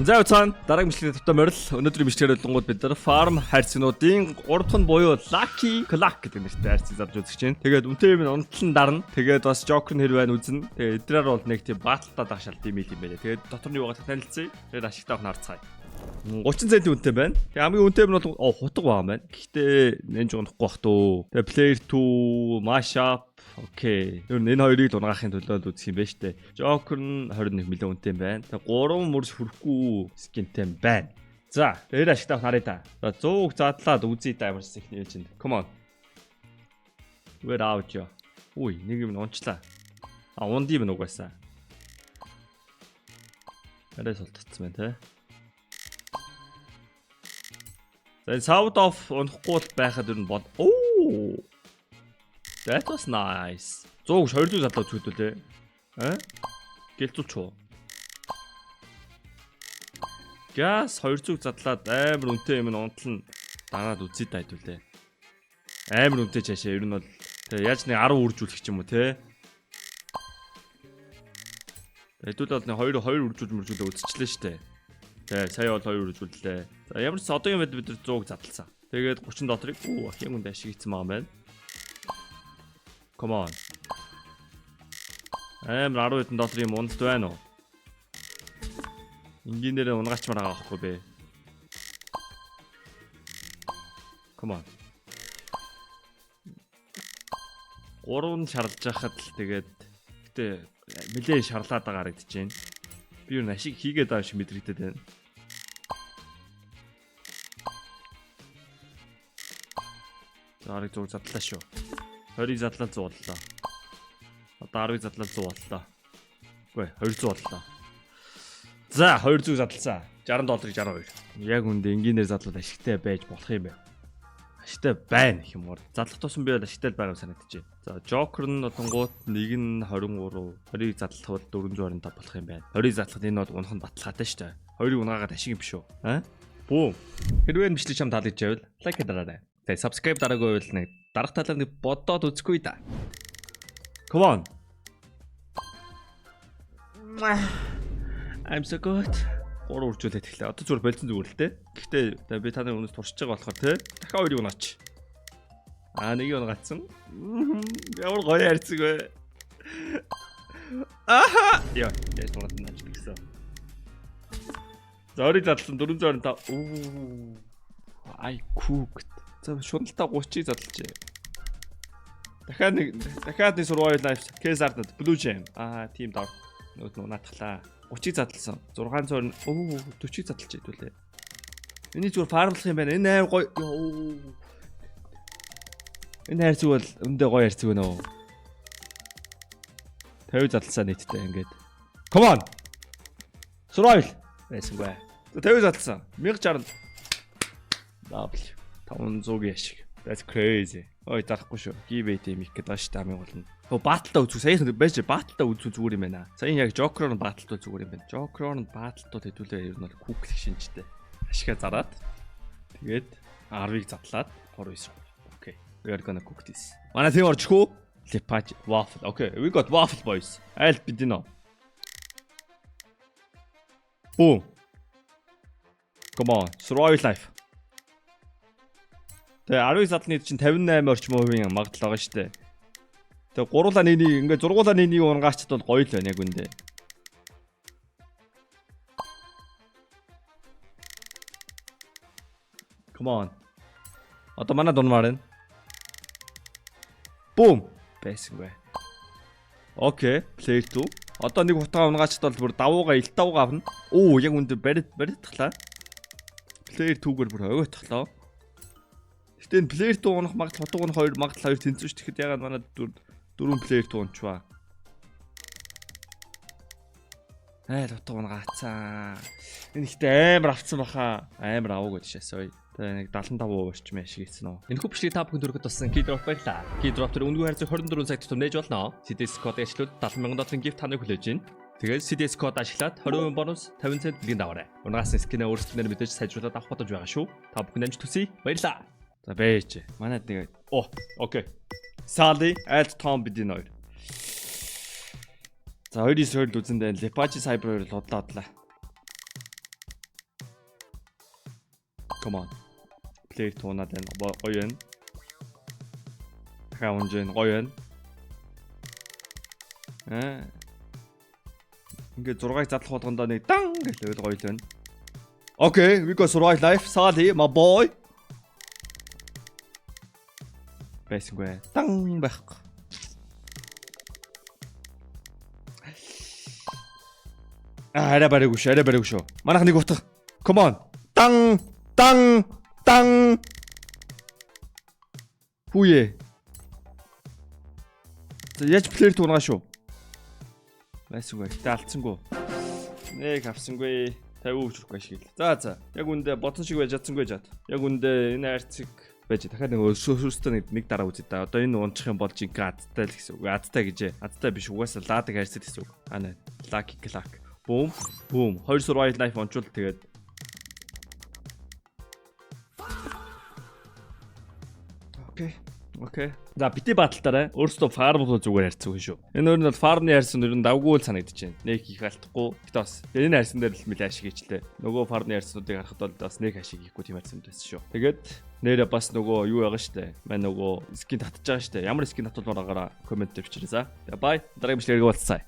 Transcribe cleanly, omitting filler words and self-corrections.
За уцаан дараагийн бичлэгийн тавтай морил өнөөдрийн бичлэгээр болонгууд бид нар farm хайрцагнуудын 3 дахь нь буюу Lucky Clock гэдэг нэртэй хайрцаг зарж үзэж байна. Тэгээд үнтэй юм унтлан дарна. Тэгээд бас Joker нэр байна үзнэ. Тэгээд эдрээр бол нэг тийм баталтай дагшаалт юм ийм байлээ. Тэгээд дотор нь юугаар танилцъя. Тэгээд ашигтай авах нарцгаая. 30 цент үнэтэй байна. Тэгээ хамгийн үнэтэй нь бол хутга байгаа юм байна. Гэхдээ энэ жоо унахгүй бах төө. Тэгээ player 2 mashup окей. Ер нь энэ хоёрыг дунгаахын төлөө үзэх юм байна штэ. Joker нь 21 миллион үнэтэй байна. Тэгээ 3 мөрс хүрэхгүй скинтэй байна. За, дээр ашигтай авах нарыг та. За 100 задлаад үзье да ямар их нээж чинь. Come on. Where out yo. Үй, нэг юм унчлаа. А унди юм угаасаа. Арай султцсан байна те. За sound off унахгүй байхад ер нь бод. Оо. That was nice. 100 200 задлаа зүгдүүлээ. Гэлцүүлч уу. Газ 200 задлаад амар үнэтэй юм унтлан дараад үзье да хэдүүлээ. Амар үнэтэй чашаа ер нь бол тэгээ яаж нэг 10 үржүүлэх ч юм уу те. Хэдүүл бол 2 үржүүлээ үзчихлээ штэ. Тэгээ сая бол 2 үржүүллээ. За ямар ч одоо юм бид 100 задлсан. Тэгээд 30 долларыг хин хүнд ашигласан байгаа юм байна. Come on. Амар 10 хэдэн долларын мундд байна уу? Энгийнээр унгачмаар байгаа байхгүй бэ? Come on. 3 шарлж байхад л тэгээд гэтээ нэлээд шарлаад байгаа харагдаж байна. Би юу ашиг хийгээд байгаа шиг мэдрэгдээд байна. Зарыг зүг задлаа шүү. 20 задлаа 100 боллоо. Одоо 10 задлаа 100 боллоо. Үгүй 200 боллоо. За 200 задлсан. 60 долларыг 62. Яг үндэ энгийнээр задлаад ашигтай байж болох юм байна. Ашигтай байна гэх юм уу. Задлах тусам би бол ашигтай байгаа санагдчихэ. За Joker нь одонгууд нэг нь 23, 20-ыг задлах бол 425 болох юм байна. 20-ыг задлахад энэ бол унах нь баталгаатай шүү дээ. 2-ыг унгаагаад ашиг юм биш үү? Бүүм. Хэрвээ бичлэг чам таалагдж байвал лайк дараарай. Тэгээ subscribe дараагүй байвал нэг дарах талаар нэг бодоод үзэхгүй да. Come on. I'm so good. 3 үржүүлээд эхлэе. Одоо зүгээр болцсон зүгээр л те. Гэхдээ би та нарын өнөөс туршиж байгаа болохоор те. Дахиад 2-ыг унаач. Нэг нь унгацсан. Ямар гоё хайрцаг вэ. Яа, яаж унаад наач гэсэн. Зориг задлсан 425. I cooked. За шуналтай 30-ыг задлжээ. Дахиад нэг survival life case-ардад blue gem. Тийм даа. Нөт унаатглаа. 30-ыг задлсан. 600 40-ыг задлж хэдүүлээ. Эний зүгээр фармлах юм байна. Энэ аим гоё. Энэ хайрцаг бол өндөө гоё хайрцаг байна уу? 50 задлсан нийтдээ ингээд. Come on. Survival. Байсангүй. 50 задлсан. 1060. W. 500-ийн ашиг. That's crazy. Ой дарахгүй шүү. Give it юм их гэдэг ааш та амин болно. Баталтай үзүү. Саяхан байж баталтай үзүү зүгээр юм байна. Саяхан яг Joker-оор нь баталтай зүгээр юм байна. Joker-оор нь баталтууд хэдүүлээ ер нь бол куклих шинжтэй. Ашигаа зараад тэгээд 10-ыг задлаад 3-9. Okay. We are gonna cook this. Манай тийм орчихгүй. Lepage waffle. Okay. We got waffle boys. Айл бидинэ. Boom. Come on. Survival life. Тэгээ 10 задлны чинь 58 орчим хувийн магадлал байгаа шүү дээ. Тэгээ гуруулаа нэнийг ингээд зургуулаа нэнийг унгаачд бол гоё л байна яг үндэ. Come on. Одоо манай дунмаар байна. Boom. Байсангүй. Окей, player 2. Одоо нэг хутгаа унгаачд бол бүр давууга ил давууга авна. Яг үндэ баритглаа. Player 2-гөр бүр ойгойтглоо. Гэтэ энэ player 2 унах магадлал хутга унах 2 магадлал 2 тэнцвэж тэгэхэд ягаад манай 4 player 2 унчваа. Хутга унгаацсан. Энэ ихтэй амар авцсан баха. Амар аваагүй тийшээс. Тэгээ нэг 75% орчим ашиг ийцэн үү. Энэ хөбчлийг та бүхэн дөрөвд болсон Keydrop байлаа. Keydrop төр үнэгүй харьцаг 24 цаг тутам нээж болно. CDS код ашиглаад 70,000 долларын gift таныг хүлээж байна. Тэгээд CDS код ашиглаад 20% бонус 50 цент бэлгийн даваарай. Унгаас скинээ өөрсдөө мэдээж сайжруулаад авах бодож байгаа шүү. Та бүхэн амжилт хүсье. Баярлалаа. За бэж. Манайд нэг окей. Sally at Tom бидийн хоёр. За 2-9 2 үзэндээ Lepage Cyber-оор л удлаадлаа. Come on. Player туунаад байна. Гоё байна. Дахиад унж байна. Гоё байна. Ингээд 6-ыг задлах болгондоо нэг дан гэж л гоё л байна. Okay, we got survive life. Sali, my boy. Байсангүй. Дан байхгүй. Арай барайгүй шүү. Манайх нэг утга. Come on. Дан. Хүүе. Яаж плеер туунаа шүү. Байсангүй. Тэ алдсангүй. Нэг авсангүй. 50 хүчрэх ашиг. За. Яг үндэ бодсон шиг байж чадсангүй жаад. Яг үндэ энэ арцыг байж дахиад нэг өсөстэй нэг дараа үзээ да. Одоо энэ унчих юм бол жинхэнэ адтай л гэсэн үг. Адтай гэж. Адтай биш угаасаа ладаг харьцдаг гэсэн үг. Аа lucky clock. Boom. 2 survival life ончул тэгээд. Окей. За бити баталтаараа өөрөөсөө фарм руу зүгээр харьцдаг шүү. Энэ өөр нь бол фармны харьсан ер нь давгүй л санагдаж байна. Нэг их алдахгүй. Гэтэ бас энэ харьсан дээр л мэл ашиг хийчлээ. Нөгөө фармны харьснуудыг харахад бол бас нэг ашиг хийхгүй тийм харьсан байсан шүү. Тэгээд нэрээ бас нөгөө юу байгаа штэ. Манай нөгөө скин татж байгаа штэ. Ямар скин татвал байгаараа коммент дээр бичээрэй за. Бай. Дараагийн бичлэгээр уулзцаа.